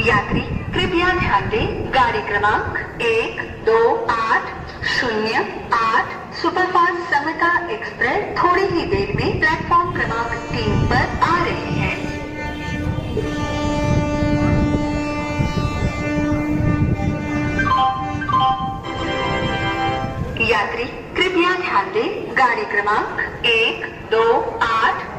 यात्री कृपया ध्यान दें, गाड़ी क्रमांक 128008 सुपरफास्ट समता एक्सप्रेस थोड़ी ही देर में प्लेटफॉर्म क्रमांक 3 पर आ रही है। यात्री कृपया ध्यान दें, गाड़ी क्रमांक 1280